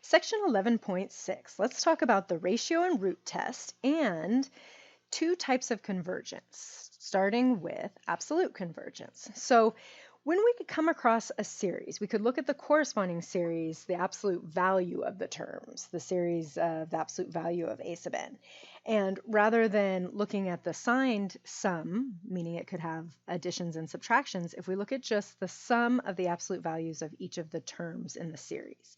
Section 11.6, let's talk about the ratio and root test and two types of convergence, starting with absolute convergence. So when we could come across a series, we could look at the corresponding series, the absolute value of the terms, the series of the absolute value of a sub n. And rather than looking at the signed sum, meaning it could have additions and subtractions, if we look at just the sum of the absolute values of each of the terms in the series,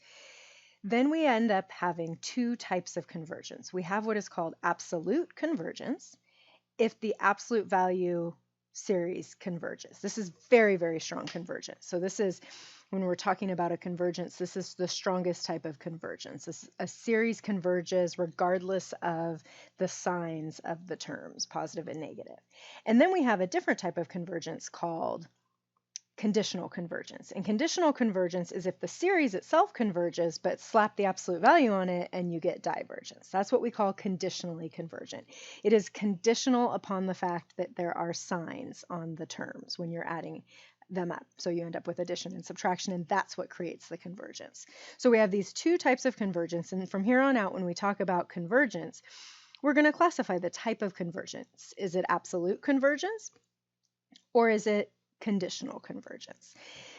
then we end up having two types of convergence. We have what is called absolute convergence if the absolute value series converges. This is very, very strong convergence. So this is, when we're talking about a convergence, this is the strongest type of convergence. A series converges regardless of the signs of the terms, positive and negative. And then we have a different type of convergence called conditional convergence. And conditional convergence is if the series itself converges, but slap the absolute value on it and you get divergence. That's what we call conditionally convergent. It is conditional upon the fact that there are signs on the terms when you're adding them up. So you end up with addition and subtraction, and that's what creates the convergence. So we have these two types of convergence, and from here on out, when we talk about convergence, we're going to classify the type of convergence. Is it absolute convergence, or is it conditional convergence?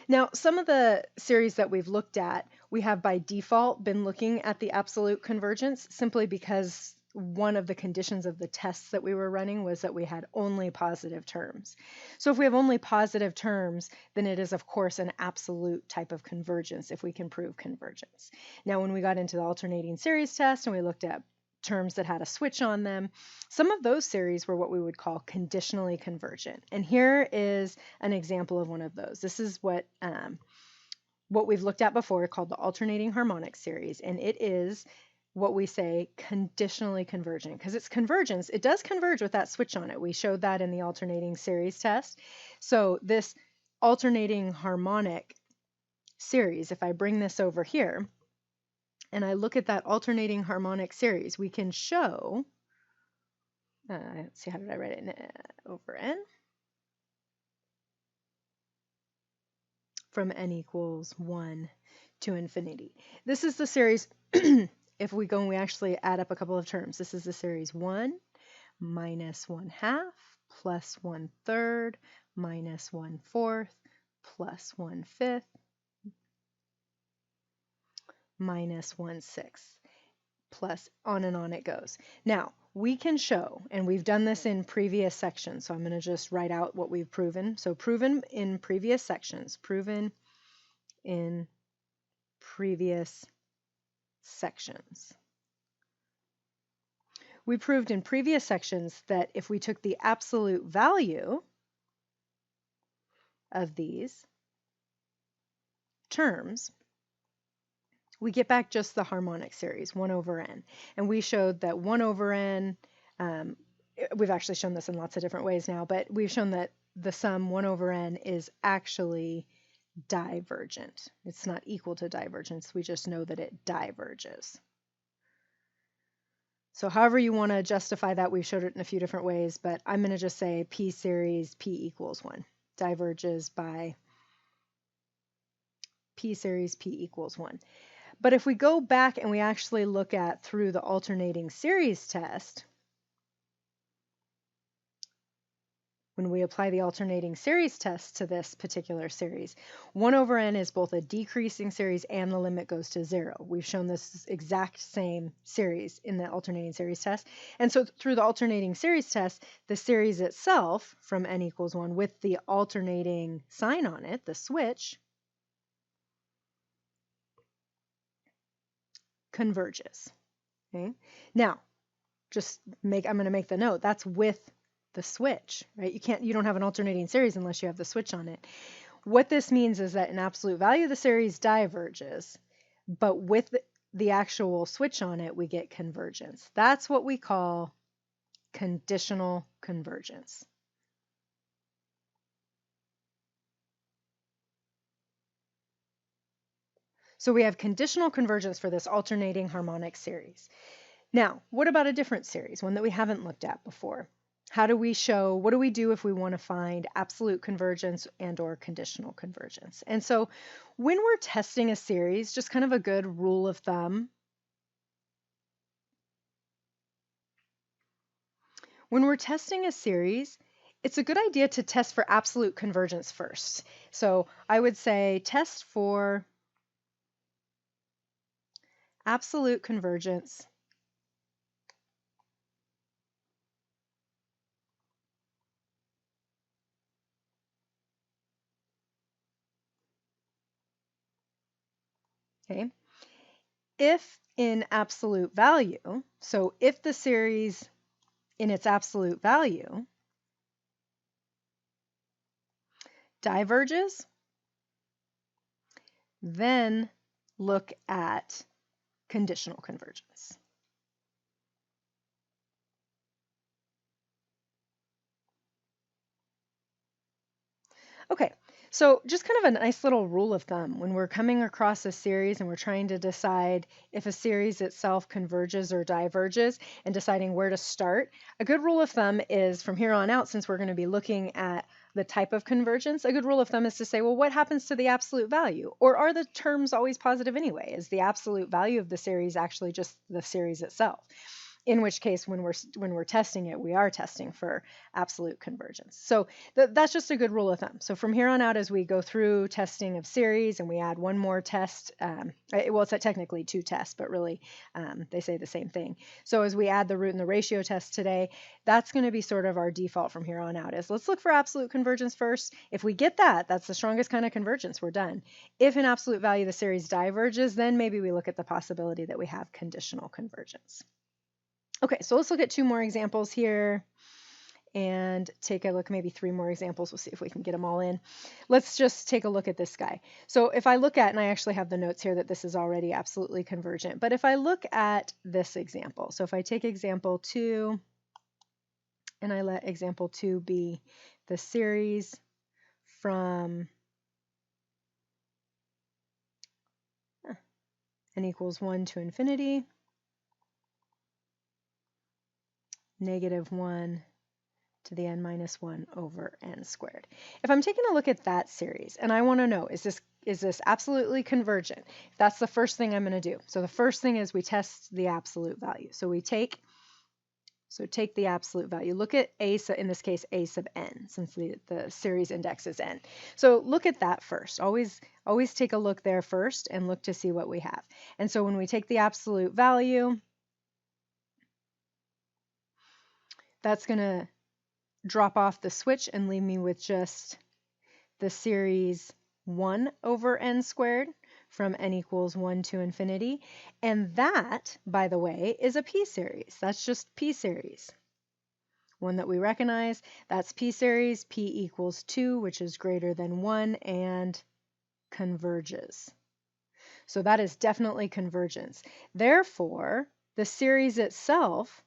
Now, some of the series that we've looked at, we have by default been looking at the absolute convergence simply because one of the conditions of the tests that we were running was that we had only positive terms. So if we have only positive terms, then it is, of course, an absolute type of convergence if we can prove convergence. Now, when we got into the alternating series test and we looked at terms that had a switch on them, some of those series were what we would call conditionally convergent. And here is an example of one of those. This is what we've looked at before called the alternating harmonic series, and it is what we say conditionally convergent because it's convergence. It does converge with that switch on it. We showed that in the alternating series test. So this alternating harmonic series, if I bring this over here, and I look at that alternating harmonic series, we can show, let's see, how did I write it? Over n from n equals 1 to infinity. This is the series, if we go and we actually add up a couple of terms, this is the series 1 minus 1/2 plus 1/3 minus 1/4 plus 1/5 minus 1/6, plus on and on it goes. Now, we can show, and we've done this in previous sections, so I'm going to just write out what we've proven. So proven in previous sections, proven in previous sections. We proved in previous sections that if we took the absolute value of these terms, we get back just the harmonic series, 1 over n. And we showed that 1 over n, we've actually shown this in lots of different ways now, but we've shown that the sum 1 over n is actually divergent. It's not equal to divergence, we just know that it diverges. So however you want to justify that, we've showed it in a few different ways, but I'm going to just say P series P equals 1, diverges by P series P equals 1. But if we go back and we actually look at through the alternating series test, when we apply the alternating series test to this particular series, 1 over n is both a decreasing series and the limit goes to 0. We've shown this exact same series in the alternating series test. And so through the alternating series test, the series itself from n equals 1 with the alternating sign on it, the switch, converges. Okay. Now, I'm going to make the note that's with the switch, right? You don't have an alternating series unless you have the switch on it. What this means is that in absolute value, the series diverges, but with the actual switch on it, we get convergence. That's what we call conditional convergence. So we have conditional convergence for this alternating harmonic series. Now, what about a different series, one that we haven't looked at before? How do we show, what do we do if we want to find absolute convergence and or conditional convergence? And so when we're testing a series, just kind of a good rule of thumb, when we're testing a series, it's a good idea to test for absolute convergence first. So I would say test for absolute convergence okay? If in absolute value, so if the series in its absolute value diverges, then look at conditional convergence. Okay, so just kind of a nice little rule of thumb when we're coming across a series and we're trying to decide if a series itself converges or diverges and deciding where to start. A good rule of thumb is from here on out, since we're going to be looking at the type of convergence, a good rule of thumb is to say, well, what happens to the absolute value? Or are the terms always positive anyway? Is the absolute value of the series actually just the series itself? In which case, when we're testing it, we are testing for absolute convergence. So that's just a good rule of thumb. So from here on out, as we go through testing of series and we add one more test, well, it's technically two tests, but really they say the same thing. So as we add the root and the ratio test today, that's going to be sort of our default from here on out is let's look for absolute convergence first. If we get that, that's the strongest kind of convergence, we're done. If in absolute value the series diverges, then maybe we look at the possibility that we have conditional convergence. Okay, so let's look at two more examples here and take a look, maybe three more examples. We'll see if we can get them all in. Let's just take a look at this guy. So if I look at, and I actually have the notes here that this is already absolutely convergent, but if I look at this example, so if I take example 2 and I let example 2 be the series from n equals 1 to infinity, -1 to the n minus 1 over n squared. If I'm taking a look at that series and I want to know, is this absolutely convergent? That's the first thing I'm going to do. So the first thing is we test the absolute value. So take the absolute value. Look at a, in this case, a sub n, since the series index is n. So look at that first. Always take a look there first and look to see what we have. And so when we take the absolute value, that's going to drop off the switch and leave me with just the series 1 over n squared from n equals 1 to infinity. And that, by the way, is a p-series. That's just p-series. One that we recognize, that's p-series, p equals 2, which is greater than 1, and converges. So that is definitely convergence. Therefore, the series itself,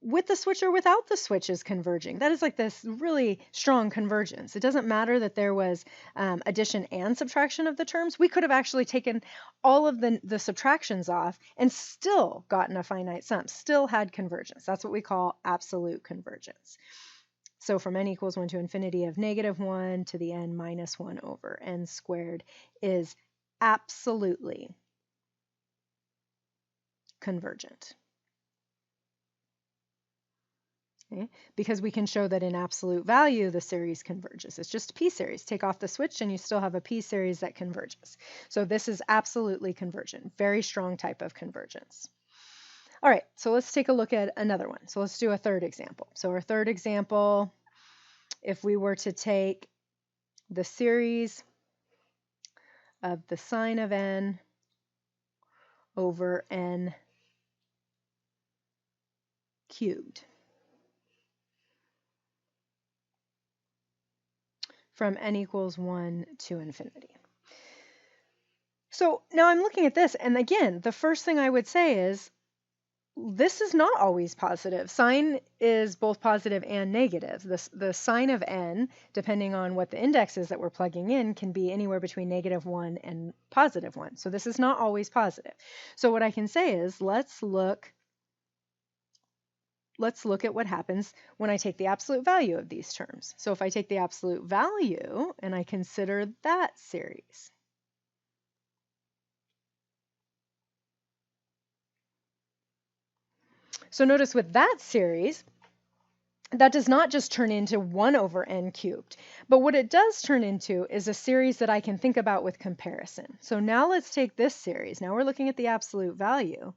with the switch or without the switch, is converging. That is like this really strong convergence. It doesn't matter that there was addition and subtraction of the terms. We could have actually taken all of the subtractions off and still gotten a finite sum, still had convergence. That's what we call absolute convergence. So from n equals 1 to infinity of -1 to the n minus 1 over n squared is absolutely convergent. Okay? Because we can show that in absolute value the series converges. It's just a p-series. Take off the switch and you still have a p-series that converges. So this is absolutely convergent. Very strong type of convergence. All right, so let's take a look at another one. So let's do a third example. So our third example, if we were to take the series of the sine of n over n cubed from n equals 1 to infinity. So now I'm looking at this, and again, the first thing I would say is this is not always positive. Sine is both positive and negative. The sine of n, depending on what the index is that we're plugging in, can be anywhere between -1 and +1. So this is not always positive. So what I can say is let's look let's look at what happens when I take the absolute value of these terms. So if I take the absolute value and I consider that series. So notice with that series, that does not just turn into 1 over n cubed, but what it does turn into is a series that I can think about with comparison. So now let's take this series. Now we're looking at the absolute value,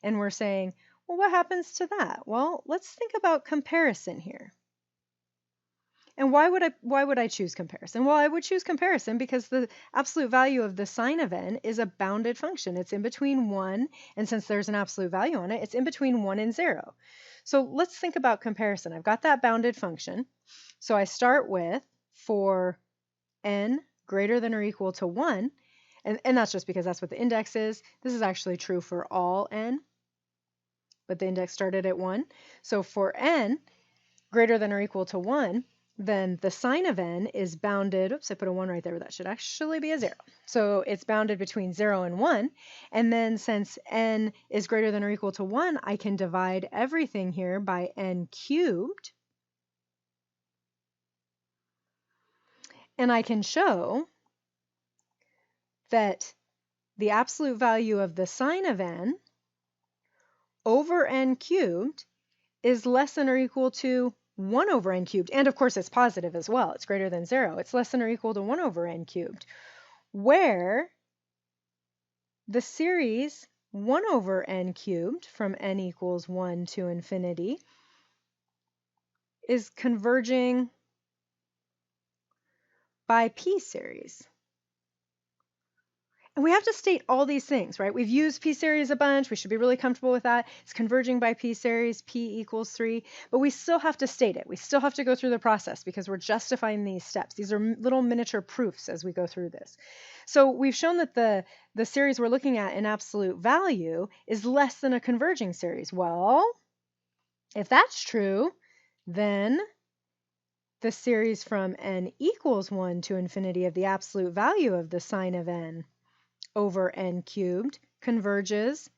and we're saying, well, what happens to that? Well, let's think about comparison here. And why would I choose comparison? Well, I would choose comparison because the absolute value of the sine of n is a bounded function. It's in between 1, and since there's an absolute value on it, it's in between 1 and 0. So let's think about comparison. I've got that bounded function. So I start with for n greater than or equal to 1, and that's just because that's what the index is. This is actually true for all n, but the index started at 1. So for n greater than or equal to 1, then the sine of n is bounded, oops, I put a 1 right there, but that should actually be a 0. So it's bounded between 0 and 1, and then since n is greater than or equal to 1, I can divide everything here by n cubed, and I can show that the absolute value of the sine of n over n cubed is less than or equal to 1 over n cubed, and of course it's positive as well, it's greater than 0. It's less than or equal to 1 over n cubed, where the series 1 over n cubed from n equals 1 to infinity is converging by p-series. And we have to state all these things, right? We've used p-series a bunch. We should be really comfortable with that. It's converging by p-series, p equals 3. But we still have to state it. We still have to go through the process because we're justifying these steps. These are little miniature proofs as we go through this. So we've shown that the series we're looking at in absolute value is less than a converging series. Well, if that's true, then the series from n equals 1 to infinity of the absolute value of the sine of n over n cubed converges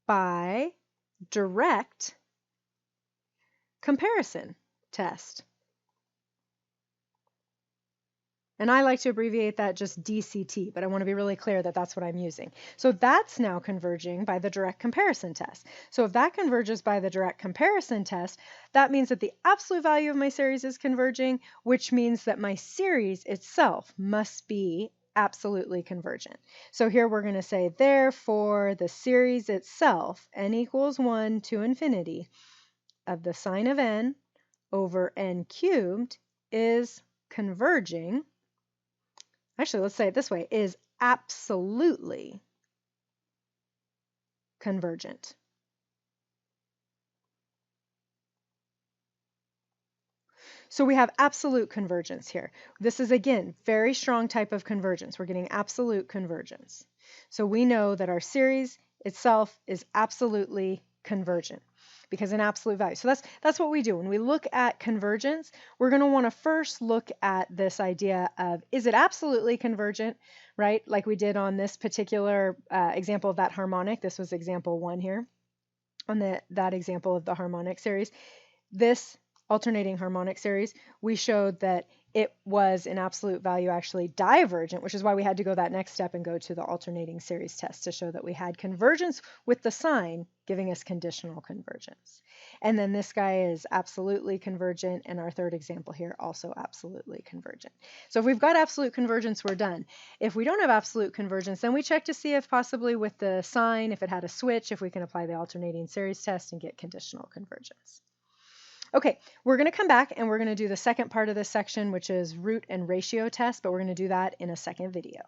by direct comparison test. And I like to abbreviate that just DCT, but I want to be really clear that that's what I'm using. So that's now converging by the direct comparison test. So if that converges by the direct comparison test, that means that the absolute value of my series is converging, which means that my series itself must be absolutely convergent. So here we're going to say, therefore, the series itself, n equals 1 to infinity, of the sine of n over n cubed is converging. Actually, let's say it this way, is absolutely convergent. So we have absolute convergence here. This is, again, very strong type of convergence. We're getting absolute convergence. So we know that our series itself is absolutely convergent because an absolute value. So that's what we do. When we look at convergence, we're going to want to first look at this idea of, is it absolutely convergent, right? Like we did on this particular example of that harmonic. This was example 1 here on that example of the harmonic series. This alternating harmonic series, we showed that it was in absolute value actually divergent, which is why we had to go that next step and go to the alternating series test to show that we had convergence with the sign giving us conditional convergence. And then this guy is absolutely convergent, and our third example here also absolutely convergent. So if we've got absolute convergence, we're done. If we don't have absolute convergence, then we check to see if possibly with the sign, if it had a switch, if we can apply the alternating series test and get conditional convergence. Okay, we're going to come back and we're going to do the second part of this section, which is root and ratio test, but we're going to do that in a second video.